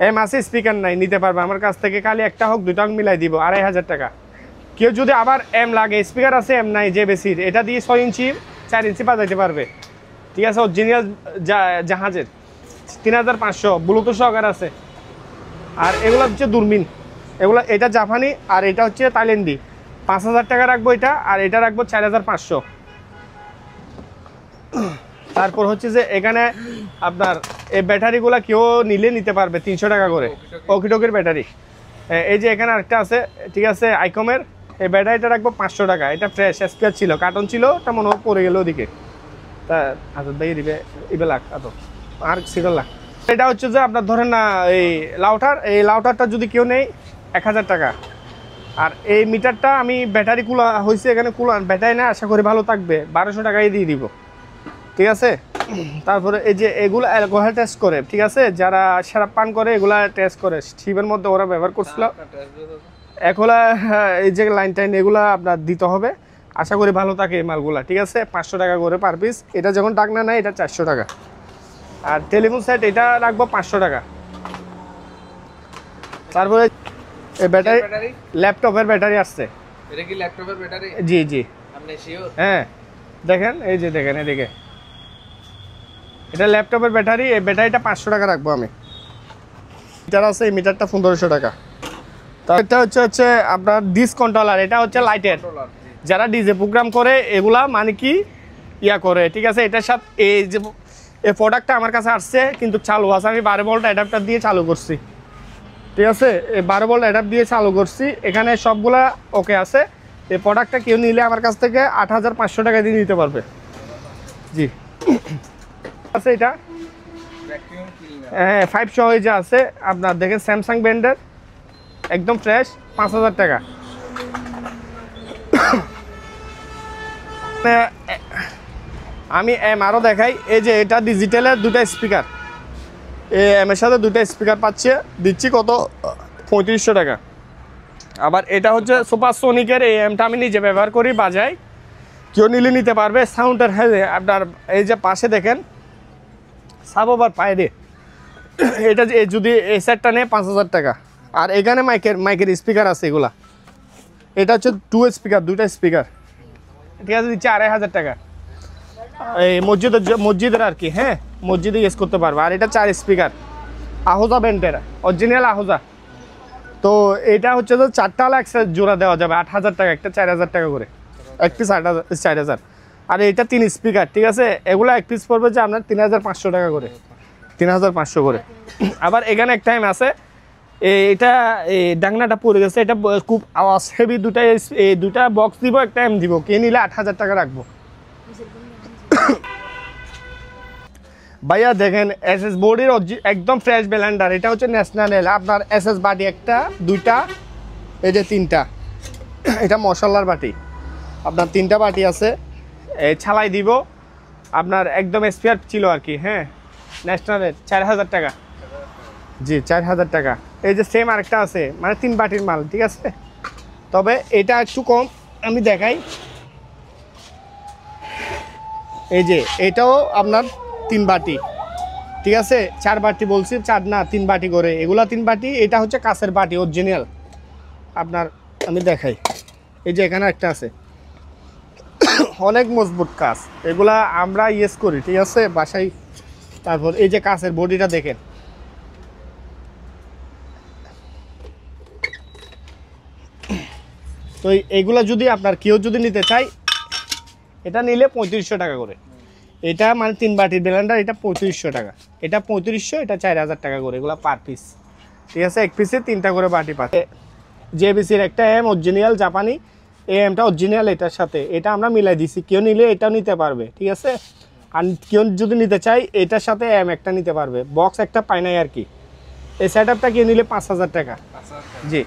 এম আছে স্পিকার নাই, নিতে পারবে আমার কাছ থেকে, খালি একটা হোক দুইটা হোক মিলাই দিব 2500 টাকা। কেউ যদি আবার এম লাগে, স্পিকার আছে এম নাই যে বেশির, এটা দিয়ে 6 ইঞ্চি 4 ইঞ্চি বাজাইতে পারবে, ঠিক আছে, অরিজিনাল জাহাজের 3500, ব্লুটুথ সহকারে আছে। আর এগুলো হচ্ছে দূরবীন, এগুলো এটা জাপানি, আর এটা হচ্ছে থাইল্যান্ডি, 5000 টাকা রাখবো এটা, আর এটা রাখবো 4500। তারপর হচ্ছে যে এখানে আপনার এই ব্যাটারিগুলো কেউ নিলে নিতে পারবে 300 টাকা করে, ওকিটকের ব্যাটারি। এই যে এখানে আরেকটা আছে, ঠিক আছে, আইকমের, এই ব্যাটারিটা রাখবো 500 টাকা, এটা ফ্রেশ স্পেয়ার ছিল, কার্টন ছিল, ওটা মনে হয় পড়ে গেল ওদিকে, তা হাজার দিয়ে দিবে ইবে লাখ এত আর সিগল লাখ। এটা হচ্ছে যে আপনার ধরেন না এই লাউটার, এই লাউটারটা যদি কেউ নেই 1000 টাকা। আর এই মিটারটা আমি ব্যাটারি কুলা হয়েছে, এখানে কুলা ব্যাটারি না, আশা করি ভালো থাকবে, 1200 টাকায় দিয়ে দিব, ঠিক আছে। তারপরে এই যে এগুলো অ্যালকোহল টেস্ট করে, ঠিক আছে, যারা শরাব পান করে এগুলা টেস্ট করে, শিবের মধ্যে ওরা ব্যবহার করছিল, এগুলা এই যে লাইন টাইন এগুলা আপনার দিতে হবে, আশা করি ভালো থাকে এই মালগুলা, ঠিক আছে। 500 টাকা করে পার পিস, এটা যখন ডাকনা নেয় এটা 400 টাকা। আর টেলিফোন সেট এটা রাখবো 500 টাকা। তারপরে এই ব্যাটারি, ল্যাপটপের ব্যাটারি আসছে, এটা কি ল্যাপটপের ব্যাটারি? জি জি, আপনি শিওর? হ্যাঁ দেখেন, এই যে দেখেন এদিকে, এটা ল্যাপটপের ব্যাটারি, এই ব্যাটারিটা 500 টাকা রাখবো আমি। মিটার আছে, এই মিটারটা 1500 টাকা। তো এটা হচ্ছে আপনার ডিস কন্ট্রোলার, এটা হচ্ছে লাইটের, যারা ডিজে প্রোগ্রাম করে এগুলা মানে কি ইয়া করে, ঠিক আছে। এটার সাথে এই যে এই প্রোডাক্টটা আমার কাছে আসছে, কিন্তু চালু আছে, আমি 12 ভোল্ট অ্যাডাপ্টার দিয়ে চালু করছি, ঠিক আছে, এই 12 ভোল্ট অ্যাডাপ্টার দিয়ে চালু করছি, এখানে সবগুলা ওকে আছে। এই প্রোডাক্টটা কেউ নিলে আমার কাছ থেকে 8500 টাকা দিয়ে নিতে পারবে, জি। আছে এটা, হ্যাঁ 5 সহ যে আছে আপনার, দেখেন স্যামসাং ব্র্যান্ডের, একদম ফ্রেশ, 5000 টাকা। আমি এম আরও দেখাই, এই যে এটা ডিজিটালের দুটা স্পিকার, এম এর সাথে দুটা স্পিকার পাচ্ছে, দিচ্ছি কত 3500 টাকা। আবার এটা হচ্ছে সুপারসনিকের, এই এমটা আমি নিজে ব্যবহার করি, বাজাই, কেউ নিলে নিতে পারবে। সাউন্ডের, হ্যাঁ আপনার এই যে পাশে দেখেন সাবওভার পায় রে, এটা যদি এই সেটটা নেয় 5000 টাকা। আর এখানে মাইকের স্পিকার আছে এগুলা, এটা হচ্ছে 2 স্পিকার, দুইটা স্পিকার, ঠিক আছে, দিচ্ছে 2500 টাকা। এই মসজিদের আর কি, হ্যাঁ মসজিদে ইউজ করতে পারবে। আর এটা 4 স্পিকার, আহোজা ব্যান্ডের অরিজিনাল আহোজা। তো এটা হচ্ছে যে 4টা হলে একসাথে জোড়া দেওয়া যাবে 8000 টাকা, একটা 4000 টাকা করে, এক পিস 4000। আর এটা 3 স্পিকার, ঠিক আছে, এগুলো এক পিস পড়বে যে আপনার 3500 টাকা করে, 3500 করে। আবার এখানে একটা টাইম আছে, এটা ডাংনাটা পড়ে গেছে, এটা খুব আওয়াজ হেভি, দুটা বক্স দিব, একটা এম দিব, কে নিলে 8000 টাকা রাখবো। ভাইয়া দেখেন এসএস বডির একদম ফ্রেশ ব্লেন্ডার, এটা হচ্ছে ন্যাশনাল, আপনার এসএস বাটি একটা, দুইটা, এই যে 3টা, এটা মশলার বাটি, আপনার 3টা বাটি আছে, ছালাই দিব আপনার, একদম স্পেয়ার ছিল আর কি। হ্যাঁ, ন্যাশনালের 4000 টাকা, জি 4000 টাকা। এই যে সেম আরেকটা আছে, মানে 3 বাটির মাল, ঠিক আছে, তবে এটা একটু কম, আমি দেখাই। এই যে এটাও আপনার 3 বাটি, ঠিক আছে, 4 বাটি বলছি, 4 না 3 বাটি করে, এগুলা 3 বাটি। এটা হচ্ছে কাঁচের বাটি অরিজিনাল আপনার, আমি দেখাই। এই যে এখানে একটা আছে, অনেক মজবুত কাঁচ, এগুলা আমরা ইউজ করি, ঠিক আছে, বাসায়। তারপর এই যে কাঁচের বডিটা দেখেন, তো এইগুলা যদি আপনার কেউ যদি নিতে চাই, এটা নিলে 3500 টাকা করে। এটা মানে 3 বাটির ব্লেন্ডার, এটা 3500 টাকা, এটা 3500, এটা 4000 টাকা করে, এগুলো পার পিস, ঠিক আছে। এক পিসে 3টা করে বাটি পাচ্ছে। জেবিসির একটা এম অরিজিনাল জাপানি, এই এমটা অরিজিনাল, এটার সাথে এটা আমরা মিলাই দিছি, কেউ নিলে এটাও নিতে পারবে, ঠিক আছে। আর কেউ যদি নিতে চাই এটার সাথে এম একটা নিতে পারবে, বক্স একটা পায় নাই আর কি। এই সেট আপটা কেউ নিলে 5000 টাকা, জি।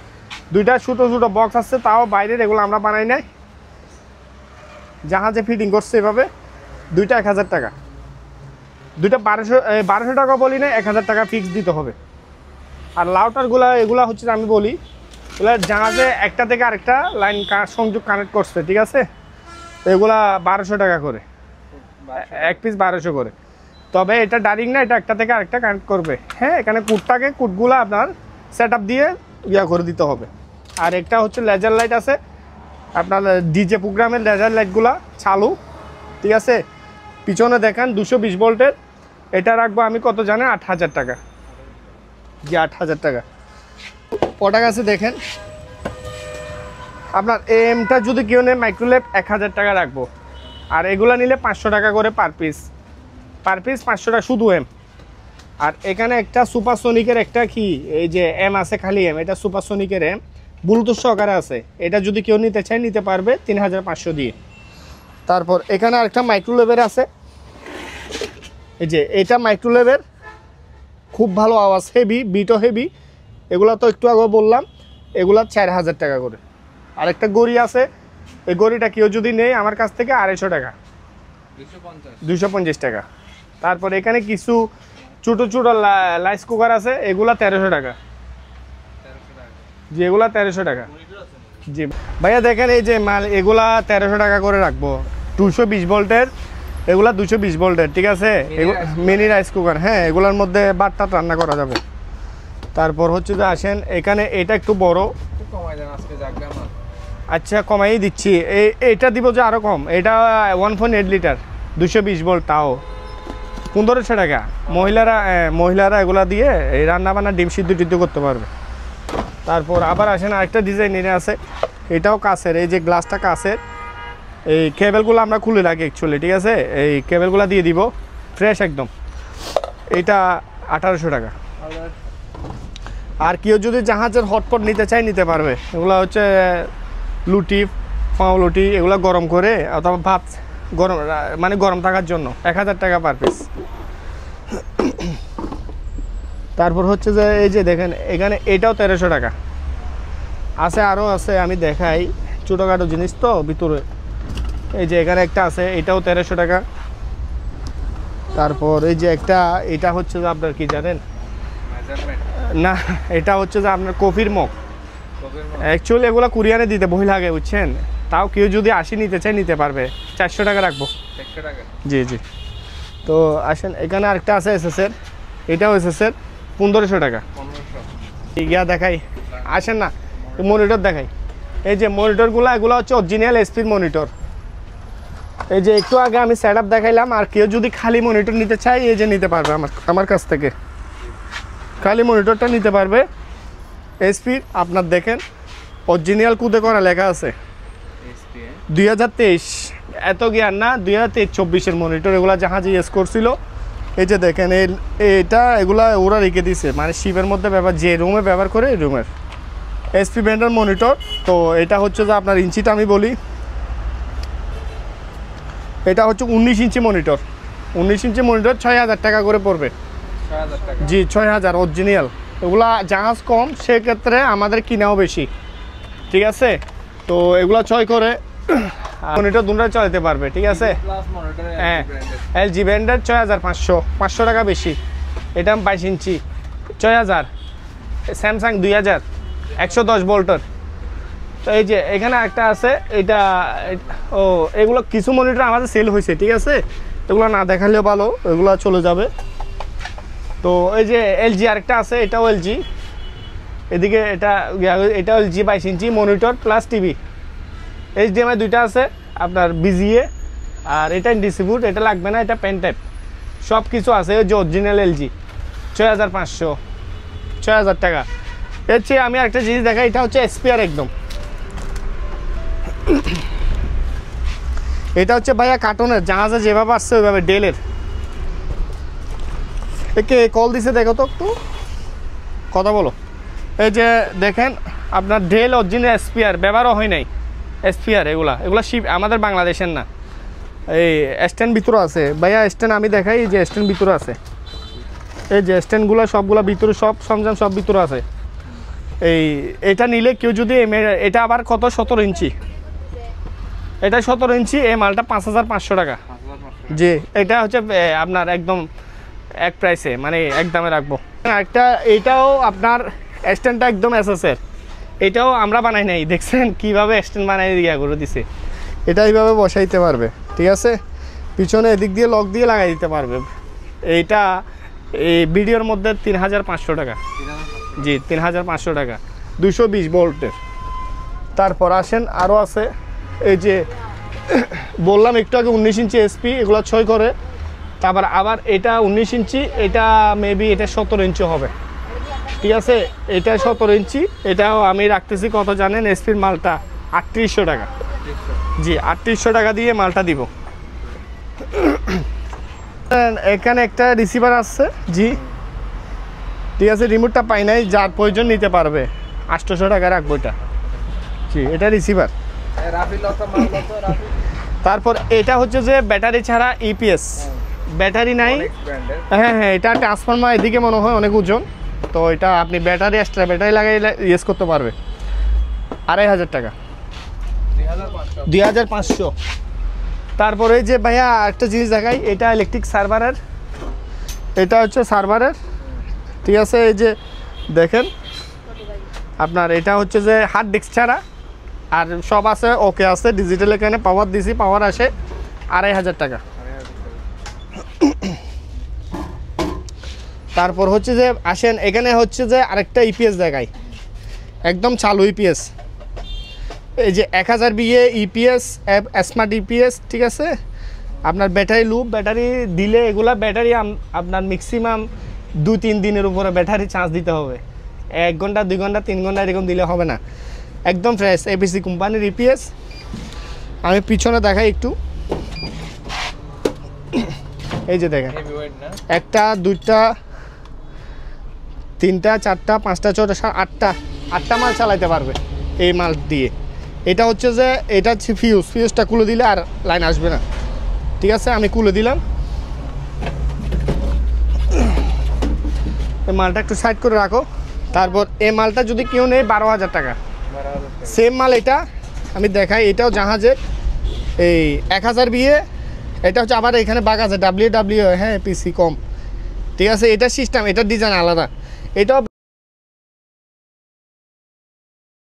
2টা ছোটো ছোটো বক্স আছে, তাও বাইরের, এগুলো আমরা বানাই নাই, জাহাজে ফিটিং করছে এভাবে। 2টা 1000 টাকা, 2টা 1200 টাকা বলি না, 1000 টাকা ফিক্স দিতে হবে। আর লাউটারগুলো এগুলো হচ্ছে আমি বলি, এগুলো জাহাজে একটা থেকে আরেকটা লাইন সংযোগ কানেক্ট করছে, ঠিক আছে, এগুলা 1200 টাকা করে, এক পিস 1200 করে। তবে এটা ডাইরেক্ট না, এটা একটা থেকে আরেকটা কানেক্ট করবে। হ্যাঁ, এখানে কুটটাকে কুটগুলো আপনার সেট আপ দিয়ে ইয়া করে দিতে হবে। আর একটা হচ্ছে লেজার লাইট আছে, আপনার ডিজে প্রোগ্রামের লেজার লাইটগুলা চালু, ঠিক আছে। পিছনে দেখেন 220 ভোল্টের, এটা রাখবো আমি কত জানেন, 8000 টাকা, জি 8000 টাকা। প্রোডাক্ট আছে দেখেন আপনার, এমটা যদি কেউ নেয় মাইক্রোলেভ 1000 টাকা রাখবো। আর এগুলা নিলে 500 টাকা করে পার পিস, 500 টাকা শুধু এম। আর এখানে একটা সুপারসনিকের একটা কি, এই যে এম আছে খালি এম, এটা সুপারসনিকের এম, ব্লুটুথ সহকারে আছে, এটা যদি কেউ নিতে চায় নিতে পারবে 3500 দিয়ে। তারপর এখানে আরেকটা মাইক্রোলেভের আছে, এই যে এটা মাইক্রোলেভের, খুব ভালো আওয়াজ, হেভি, বিটও হেভি, এগুলা তো একটু আগে বললাম, এগুলা 4000 টাকা করে। আরেকটা গড়ি আছে, এই গড়িটা কেউ যদি নেই আমার কাছ থেকে 250 টাকা, 250 টাকা। তারপর এখানে কিছু ছোটো ছোটো রাইস কুকার আছে, এগুলা 1300 টাকা, জি এগুলা 1300 টাকা, জি ভাইয়া দেখেন এই যে মাল, এগুলা 1300 টাকা করে রাখবো, 220 ভোল্টের, এগুলা 220 ভোল্টের, ঠিক আছে, মিনি রাইস কুকার। হ্যাঁ, এগুলোর মধ্যে ভাত টাত রান্না করা যাবে। তারপর হচ্ছে যে আসেন এখানে, এটা একটু বড়, আচ্ছা কমাই দিচ্ছি, এইটা দিব যে আরও কম, এটা 1.8 লিটার, 220 ভোল্ট, তাও 1500 টাকা। মহিলারা এগুলা দিয়ে এই রান্না বান্না, ডিম সিদ্ধ টিদ্ধ করতে পারবে। তারপর আবার আসেন আরেকটা ডিজাইন এনে আছে, এটাও কাছের, এই যে গ্লাসটা কাছের, এই কেবেলগুলো আমরা খুলে রাখি অ্যাকচুয়ালি, ঠিক আছে, এই কেবেলগুলো দিয়ে দিব ফ্রেশ একদম, এটা 1800 টাকা। আর কেউ যদি জাহাজের হটপট নিতে চায় নিতে পারবে, এগুলো হচ্ছে লুটি, পাউরুটি, এগুলো গরম করে অথবা ভাত গরম, মানে গরম থাকার জন্য 1000 টাকা পার পিস। তারপর হচ্ছে যে এই যে দেখেন এখানে, এটাও 1300 টাকা আছে, আরও আছে আমি দেখাই, ছোটোখাটো জিনিস তো ভিতরে। এই যে এখানে একটা আছে, এটাও 1300 টাকা। তারপর এই যে একটা, এটা হচ্ছে যে আপনার কি জানেন না, এটা হচ্ছে যে আপনার কফির মগ, অ্যাকচুয়ালি এগুলো কুরিয়ারে দিতে বই লাগে, বুঝছেন, তাও কেউ যদি 80 নিতে চায় নিতে পারবে, 400 টাকা রাখবো, জি জি। তো আসেন এখানে আরেকটা আছে এসএসের, এটাও এসএসের, 1500 টাকা। ইয়া দেখাই, আসেন না মনিটর দেখাই, এই যে মনিটরগুলো, এগুলো হচ্ছে অরিজিনাল এসপির মনিটর। এই যে একটু আগে আমি সেট আপ দেখাইলাম, আর কেউ যদি খালি মনিটর নিতে চায় এই যে নিতে পারবে আমার কাছ থেকে। খালি মনিটরটা নিতে পারবে। এসপি আপনার দেখেন অরিজিনাল কুদে করা লেখা আছে 2023, এত জ্ঞান না, 2023-24 মনিটর, এগুলা জাহাজে ইউজ করছিল। এই যে দেখেন এটা এগুলা ওরা রেখে দিছে, মানে শিপের মধ্যে ব্যবহার, যে রুমে ব্যবহার করে এই রুমের এসপি ব্র্যান্ডের মনিটর। তো এটা হচ্ছে যে আপনার ইঞ্চিটা আমি বলি, এটা হচ্ছে 19 ইঞ্চি মনিটর। 19 ইঞ্চি মনিটর 6000 টাকা করে পড়বে। 6000 টাকা? জি 6000 অরিজিনাল। এগুলা জাহাজ কম, সেক্ষেত্রে আমাদের কিনাও বেশি, ঠিক আছে। তো এগুলা 6 করে মনিটর দুটো চালাতে পারবে, ঠিক আছে। হ্যাঁ এলজি ব্র্যান্ডের 6500, 500 টাকা বেশি। এটা 22 ইঞ্চি 6000। স্যামসাং 2000, 110 ভোল্টের। তো এই যে এখানে একটা আছে, এটা ও এগুলো কিছু মনিটর আমাদের সেল হয়েছে, ঠিক আছে। এগুলো না দেখালেও ভালো, এগুলো চলে যাবে। তো এই যে এলজি আরেকটা আছে, এটাও এলজি। এদিকে এটা LG 22 inch monitor plus TV. HDMI দুইটা আছে আপনার বিজিএ, আর এটা ডিস্ট্রিবিউট, এটা লাগবে না, এটা পেন টাইপ, সব কিছু আছে। ওই যে অরিজিনাল এলজি 6500, 6000 টাকা। এর চেয়ে আমি একটা জিনিস দেখাই, এটা হচ্ছে এসপিআর একদম। এটা হচ্ছে ভাইয়া কার্টুনের, জাহাজে যেভাবে আসছে ওইভাবে, ডেলের। একে কল দিছে, দেখো তো একটু, কথা বলো। এই যে দেখেন আপনার ডেল অরিজিনাল এসপিআর, ব্যবহারও হয় নাই এসপিআর। এগুলা শিপ আমাদের বাংলাদেশের না। এই স্ট্যান্ড ভিতরে আছে ভাইয়া, স্ট্যান্ড আমি দেখাই, এই যে স্ট্যান্ড ভিতরে আছে, এই যে স্ট্যান্ডগুলো সবগুলো ভিতরে, সব সরঞ্জাম সব ভিতরে আছে। এটা নিলে কেউ যদি, এটা আবার কত, 17 ইঞ্চি, এটা 17 ইঞ্চি, এই মালটা 5500 টাকা। জি এটা হচ্ছে আপনার একদম এক প্রাইসে, মানে এক দামে রাখবো। একটা এটাও আপনার স্ট্যান্ডটা একদম এসএসের, এটাও আমরা বানাই নাই, দেখছেন কিভাবে স্ট্যান্ড বানাই ইয়া করে দিছে। এটা এইভাবে বসাইতে পারবে, ঠিক আছে। পিছনে এদিক দিয়ে লক দিয়ে লাগাই দিতে পারবে। এইটা এই ভিডিওর মধ্যে 3500 টাকা। জি 3500 টাকা, 220 ভোল্টের। তারপর আসেন আরও আছে, এই যে বললাম একটু আগে 19 ইঞ্চি এসপি, এগুলো 6 করে। তারপর আবার এটা 19 ইঞ্চি, এটা মেবি এটা 17 ইঞ্চি হবে, ঠিক আছে। এটা 17 ইঞ্চি, এটাও আমি রাখতেছি কত জানেন, এসপির মালটা 3800 টাকা। জি 3800 টাকা দিয়ে মালটা দিব। এখানে একটা রিসিভার আছে, জি ঠিক আছে, রিমোটটা পাই নাই, যার প্রয়োজন নিতে পারবে, 800 টাকা রাখবো এটা। জি এটা রিসিভার। তারপর এটা হচ্ছে যে ব্যাটারি ছাড়া ইপিএস, ব্যাটারি নাই। হ্যাঁ হ্যাঁ এটা ট্রান্সফরমার, এদিকে মনে হয় অনেক ওজন, তো এটা আপনি ব্যাটারি এক্সট্রা ব্যাটারি লাগাই ইউজ করতে পারবে। 2500 টাকা, 2500। তারপরে যে ভাইয়া একটা জিনিস দেখাই, এটা ইলেকট্রিক সার্ভারের, এটা হচ্ছে সার্ভারের, ঠিক আছে। এই যে দেখেন আপনার, এটা হচ্ছে যে হার্ড ডিস্ক ছাড়া, আর সব আছে, ওকে আছে, ডিজিটাল। এখানে পাওয়ার দিছি, পাওয়ার আসে 2500 টাকা। তারপর হচ্ছে যে আসেন, এখানে হচ্ছে যে আরেকটা ইপিএস দেখাই, একদম চালু ইপিএস। এই যে 1000 বিএ ইপিএস, স্মার্ট ইপিএস, ঠিক আছে। আপনার ব্যাটারি লুপ, ব্যাটারি দিলে এগুলা ব্যাটারি আপনার ম্যাক্সিমাম 2-3 দিনের উপরে ব্যাটারি চার্জ দিতে হবে। 1 ঘন্টা 2 ঘন্টা 3 ঘন্টা এরকম দিলে হবে না, একদম ফ্রেশ এপিসি কোম্পানির ইপিএস। আমি পিছনে দেখাই একটু, এই যে দেখেন, 1টা 2টা 3টা 4টা 5টা 6টা 8টা মাল চালাইতে পারবে এই মাল দিয়ে। এটা হচ্ছে যে এটা হচ্ছে ফিউজটা খুলে দিলে আর লাইন আসবে না, ঠিক আছে। আমি খুলে দিলাম, এই মালটা একটু সাইড করে রাখো। তারপর এই মালটা যদি কেউ নেই 12000 টাকা, সেম মাল এটা আমি দেখাই। এটাও জাহাজে, এই 1000 বিএ, এটা হচ্ছে আবার এখানে বাগ আছে, ডাব্লিউ হ্যাঁ পিসি কম, ঠিক আছে। এটা সিস্টেম, এটার ডিজাইন আলাদা, এটাও